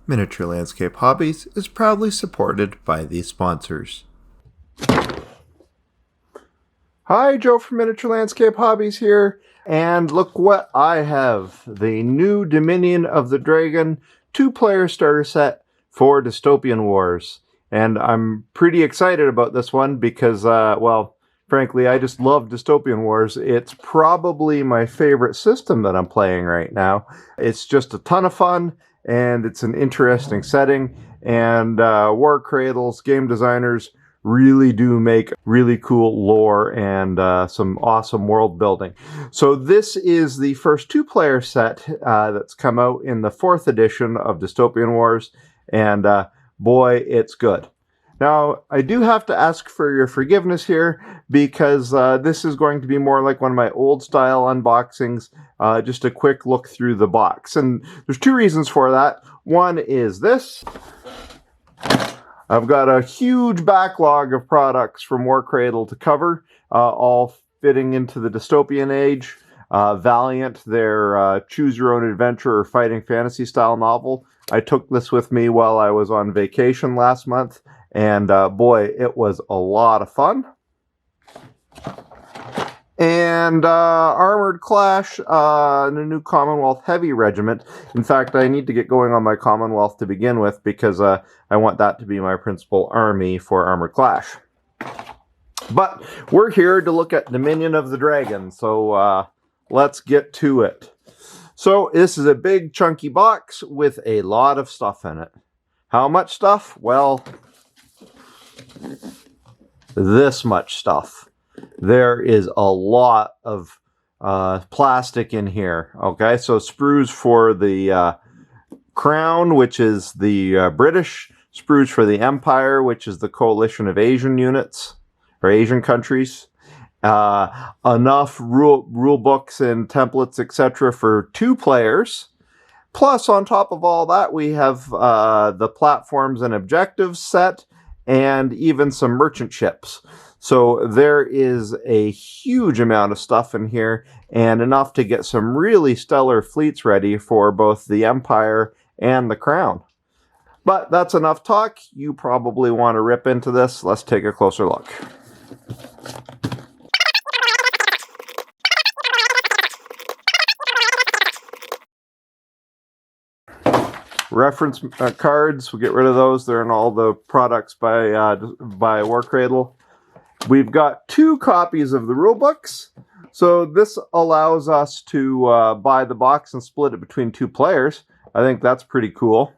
Miniature Landscape Hobbies is proudly supported by these sponsors. Hi, Joe from Miniature Landscape Hobbies here, and look what I have. The new Dominion of the Dragon 2-player starter set for Dystopian Wars. And I'm pretty excited about this one because, well, frankly, I just love Dystopian Wars. It's probably my favorite system that I'm playing right now. It's just a ton of fun, and it's an interesting setting, and War Cradles game designers really do make really cool lore and some awesome world building. So this is the first 2-player set that's come out in the 4th edition of Dystopian Wars, and boy, it's good. Now, I do have to ask for your forgiveness here because this is going to be more like one of my old style unboxings, just a quick look through the box. And there's 2 reasons for that. One is this. I've got a huge backlog of products from War Cradle to cover, all fitting into the Dystopian Age. Valiant, their Choose Your Own Adventure or Fighting Fantasy style novel. I took this with me while I was on vacation last month. And boy, it was a lot of fun. And Armoured Clash, and a new Commonwealth Heavy Regiment. In fact, I need to get going on my Commonwealth to begin with because I want that to be my principal army for Armoured Clash. But we're here to look at Dominion of the Dragon, so let's get to it. So this is a big chunky box with a lot of stuff in it. How much stuff? Well, this much stuff. There is a lot of plastic in here. Okay, so sprues for the Crown, which is the British, sprues for the Empire, which is the coalition of Asian units or Asian countries. Enough rule books and templates, etc. for 2 players. Plus, on top of all that, we have the platforms and objectives set, and even some merchant ships. So there is a huge amount of stuff in here, and enough to get some really stellar fleets ready for both the Empire and the Crown. But that's enough talk. You probably want to rip into this. Let's take a closer look. Reference cards, we'll get rid of those. They're in all the products by War Cradle. We've got 2 copies of the rule books. So this allows us to buy the box and split it between 2 players. I think that's pretty cool.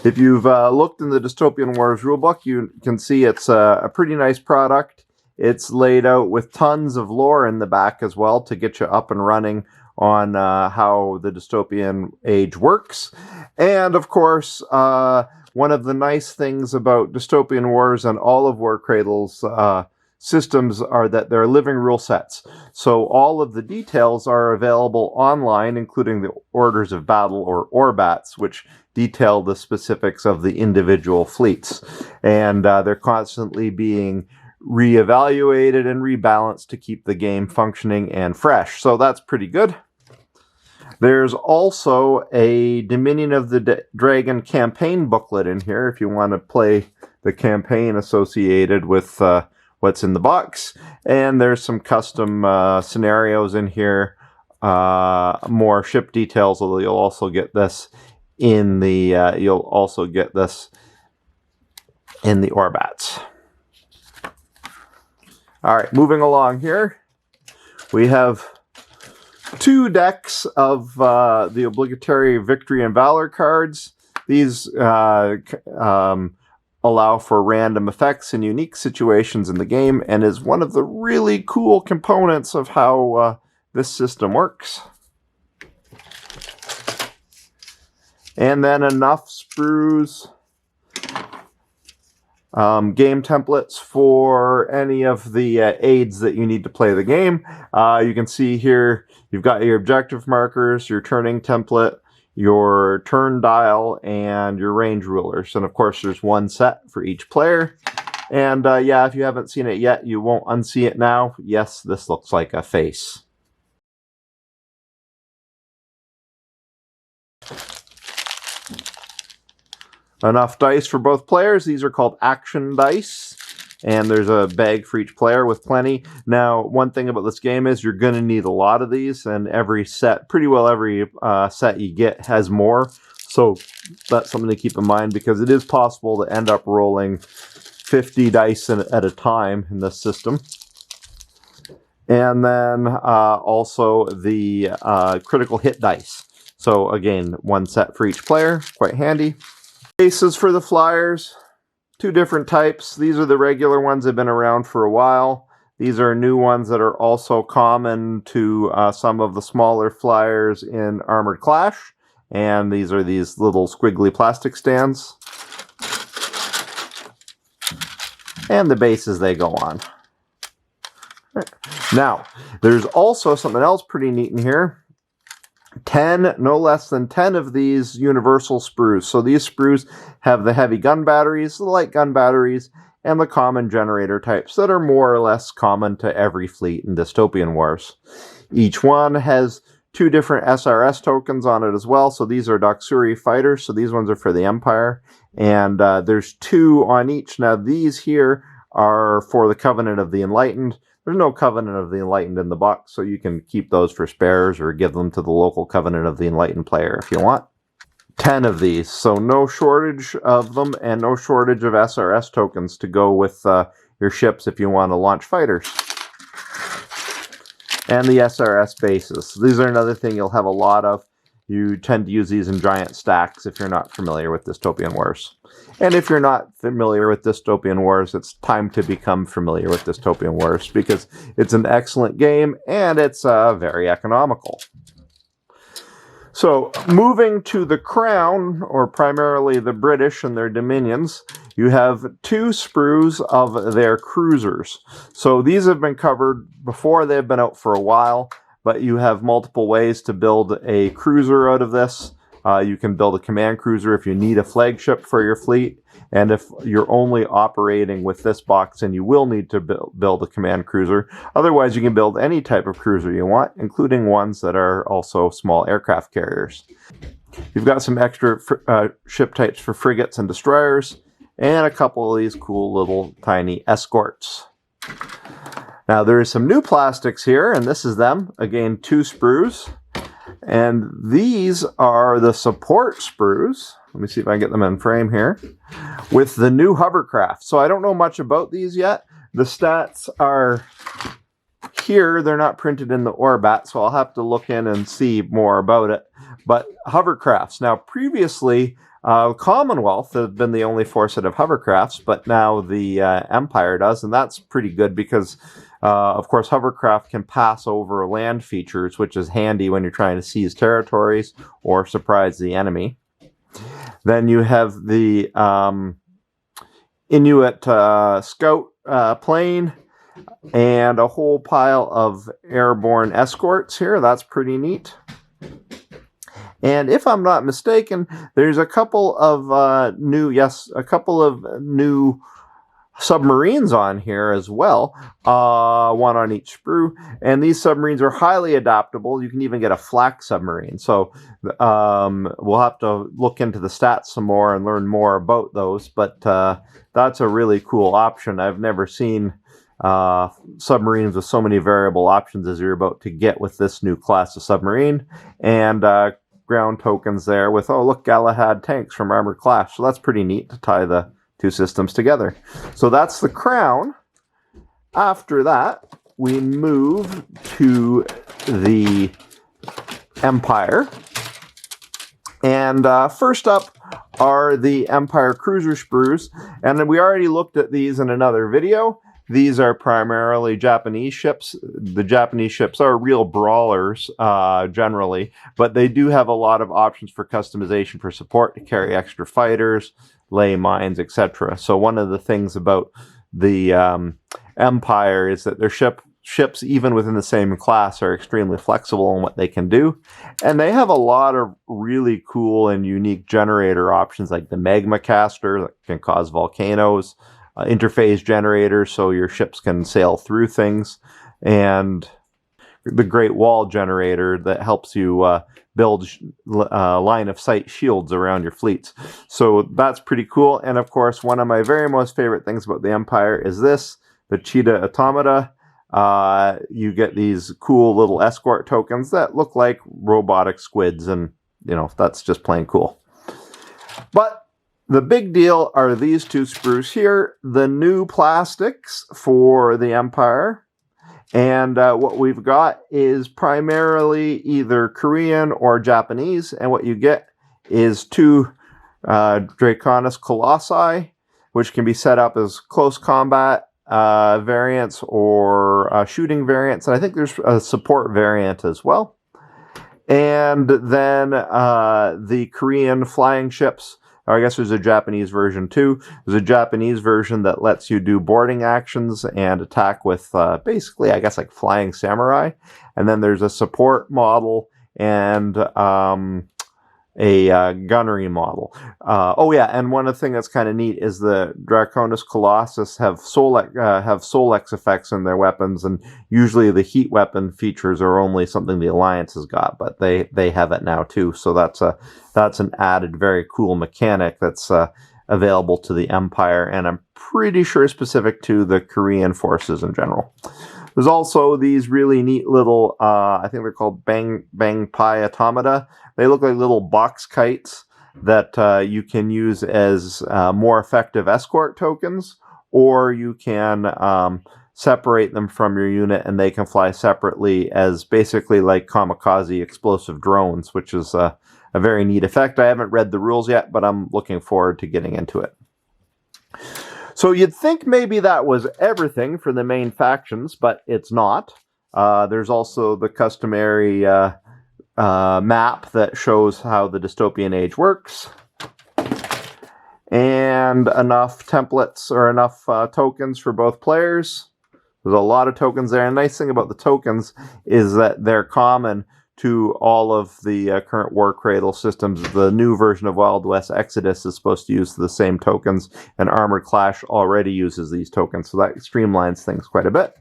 If you've looked in the Dystopian Wars rulebook, you can see it's a pretty nice product. It's laid out with tons of lore in the back as well to get you up and running on how the Dystopian Age works. And of course, one of the nice things about Dystopian Wars and all of War Cradle's systems are that they're living rule sets. So all of the details are available online, including the orders of battle or orbats, which detail the specifics of the individual fleets. And they're constantly being reevaluated and rebalanced to keep the game functioning and fresh. So that's pretty good. There's also a Dominion of the Dragon campaign booklet in here if you want to play the campaign associated with what's in the box. And there's some custom scenarios in here, more ship details, although you'll also get this in the orbats. All right, moving along here, we have 2 decks of the obligatory Victory and Valor cards. These allow for random effects in unique situations in the game and is one of the really cool components of how this system works. And then enough sprues, game templates for any of the aids that you need to play the game. You can see here you've got your objective markers, your turning template, your turn dial, and your range rulers. And of course, there's 1 set for each player. And yeah, if you haven't seen it yet, you won't unsee it now. Yes, this looks like a face. Enough dice for both players. These are called action dice. And there's a bag for each player with plenty. Now, one thing about this game is you're going to need a lot of these, and every set, pretty well every set you get has more. So that's something to keep in mind, because it is possible to end up rolling 50 dice at a time in this system. And then also the critical hit dice. So again, one set for each player, quite handy. Bases for the flyers. Two different types. These are the regular ones that have been around for a while. These are new ones that are also common to some of the smaller flyers in Armored Clash. And these are these little squiggly plastic stands. And the bases they go on. Now, there's also something else pretty neat in here. 10, no less than 10 of these universal sprues. So these sprues have the heavy gun batteries, the light gun batteries, and the common generator types that are more or less common to every fleet in Dystopian Wars. Each one has 2 different SRS tokens on it as well. So these are Doxuri fighters. So these ones are for the Empire. And there's 2 on each. Now these here are for the Covenant of the Enlightened. There's no Covenant of the Enlightened in the box, so you can keep those for spares or give them to the local Covenant of the Enlightened player if you want. 10 of these, so no shortage of them and no shortage of SRS tokens to go with your ships if you want to launch fighters. And the SRS bases. These are another thing you'll have a lot of. You tend to use these in giant stacks if you're not familiar with Dystopian Wars. And if you're not familiar with Dystopian Wars, it's time to become familiar with Dystopian Wars, because it's an excellent game and it's very economical. So, moving to the Crown, or primarily the British and their dominions, you have 2 sprues of their cruisers. So these have been covered before, they've been out for a while. But you have multiple ways to build a cruiser out of this. You can build a command cruiser if you need a flagship for your fleet. And if you're only operating with this box, then you will need to build a command cruiser. Otherwise, you can build any type of cruiser you want, including ones that are also small aircraft carriers. You've got some extra ship types for frigates and destroyers, and a couple of these cool little tiny escorts. Now there is some new plastics here, and this is them. Again, 2 sprues. And these are the support sprues. Let me see if I can get them in frame here. With the new hovercraft. So I don't know much about these yet. The stats are here. They're not printed in the Orbat, so I'll have to look in and see more about it. But hovercrafts. Now previously, Commonwealth has been the only force that have hovercrafts, but now the Empire does, and that's pretty good because of course, hovercraft can pass over land features, which is handy when you're trying to seize territories or surprise the enemy. Then you have the Inuit scout plane and a whole pile of airborne escorts here. That's pretty neat. And if I'm not mistaken, there's a couple of new submarines on here as well, one on each sprue, and these submarines are highly adaptable. You can even get a flak submarine, so we'll have to look into the stats some more and learn more about those, but that's a really cool option. I've never seen submarines with so many variable options as you're about to get with this new class of submarine, and ground tokens there with, oh look, Galahad tanks from Armored Clash, so that's pretty neat to tie the 2 systems together. So that's the Crown. After that, we move to the Empire. And first up are the Empire cruiser sprues. And we already looked at these in another video. These are primarily Japanese ships. The Japanese ships are real brawlers, generally, but they do have a lot of options for customization for support to carry extra fighters, lay mines, etc. So one of the things about the Empire is that their ships, even within the same class, are extremely flexible in what they can do. And they have a lot of really cool and unique generator options, like the magma caster that can cause volcanoes, interphase generators so your ships can sail through things, and the Great Wall generator that helps you build line of sight shields around your fleets. So that's pretty cool. And of course, one of my very most favorite things about the Empire is this, the Cheetah Automata. You get these cool little escort tokens that look like robotic squids, and that's just plain cool. But the big deal are these two sprues here, the new plastics for the Empire. And what we've got is primarily either Korean or Japanese. And what you get is two Draconis Colossi, which can be set up as close combat variants or shooting variants. And I think there's a support variant as well. And then the Korean flying ships. I guess there's a Japanese version too. There's a Japanese version that lets you do boarding actions and attack with basically, I guess, like flying samurai. And then there's a support model and a gunnery model. Oh yeah, and one of the things that's kind of neat is the Draconis Colossus have Solex effects in their weapons, and usually the heat weapon features are only something the Alliance has got, but they have it now too. So that's an added, very cool mechanic that's available to the Empire, and I'm pretty sure specific to the Korean forces in general. There's also these really neat little, I think they're called Bang Pai Automata. They look like little box kites that you can use as more effective escort tokens, or you can separate them from your unit and they can fly separately as basically like kamikaze explosive drones, which is a very neat effect. I haven't read the rules yet, but I'm looking forward to getting into it. So you'd think maybe that was everything for the main factions, but it's not. There's also the customary map that shows how the Dystopian Age works, and enough templates or enough tokens for both players. There's a lot of tokens there. And the nice thing about the tokens is that they're common to all of the current War Cradle systems. The new version of Wild West Exodus is supposed to use the same tokens, and Armored Clash already uses these tokens, so that streamlines things quite a bit.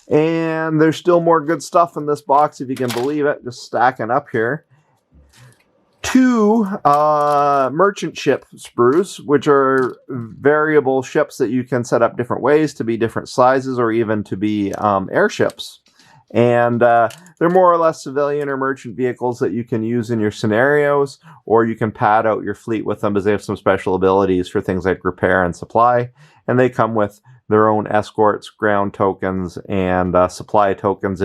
And there's still more good stuff in this box, if you can believe it, just stacking up here. Two merchant ship sprues, which are variable ships that you can set up different ways to be different sizes or even to be airships. And they're more or less civilian or merchant vehicles that you can use in your scenarios, or you can pad out your fleet with them, as they have some special abilities for things like repair and supply. And they come with their own escorts, ground tokens, and supply tokens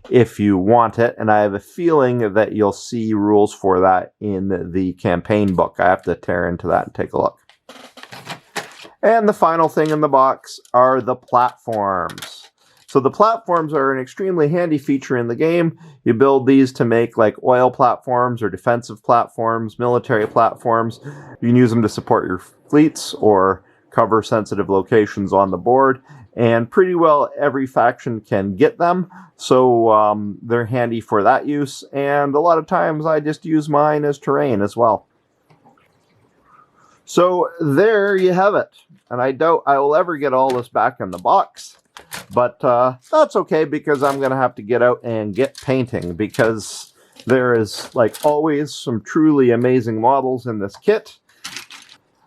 if you want it. And I have a feeling that you'll see rules for that in the campaign book. I have to tear into that and take a look. And the final thing in the box are the platforms. So the platforms are an extremely handy feature in the game. You build these to make like oil platforms or defensive platforms, military platforms. You can use them to support your fleets or cover sensitive locations on the board. And pretty well every faction can get them. So they're handy for that use. And a lot of times I just use mine as terrain as well. So there you have it. And I doubt I will ever get all this back in the box. But that's okay, because I'm going to have to get out and get painting, because there is, like always, some truly amazing models in this kit.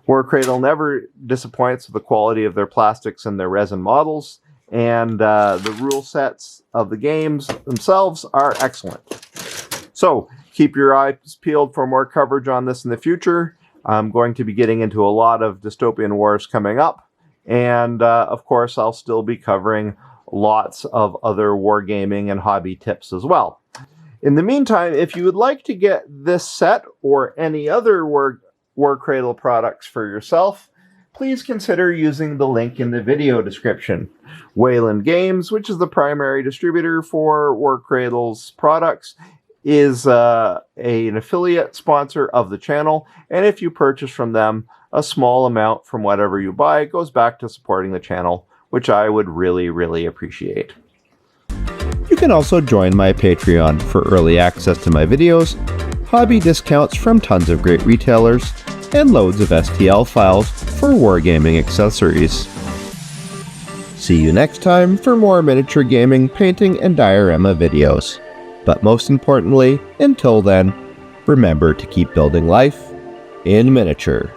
War Cradle never disappoints with the quality of their plastics and their resin models, and the rule sets of the games themselves are excellent. So keep your eyes peeled for more coverage on this in the future. I'm going to be getting into a lot of Dystopian Wars coming up. And, of course, I'll still be covering lots of other wargaming and hobby tips as well. In the meantime, if you would like to get this set or any other War Cradle products for yourself, please consider using the link in the video description. Wayland Games, which is the primary distributor for War Cradle's products, is an affiliate sponsor of the channel. And if you purchase from them, a small amount from whatever you buy goes back to supporting the channel, which I would really, really appreciate. You can also join my Patreon for early access to my videos, hobby discounts from tons of great retailers, and loads of STL files for wargaming accessories. See you next time for more miniature gaming, painting, and diorama videos. But most importantly, until then, remember to keep building life in miniature.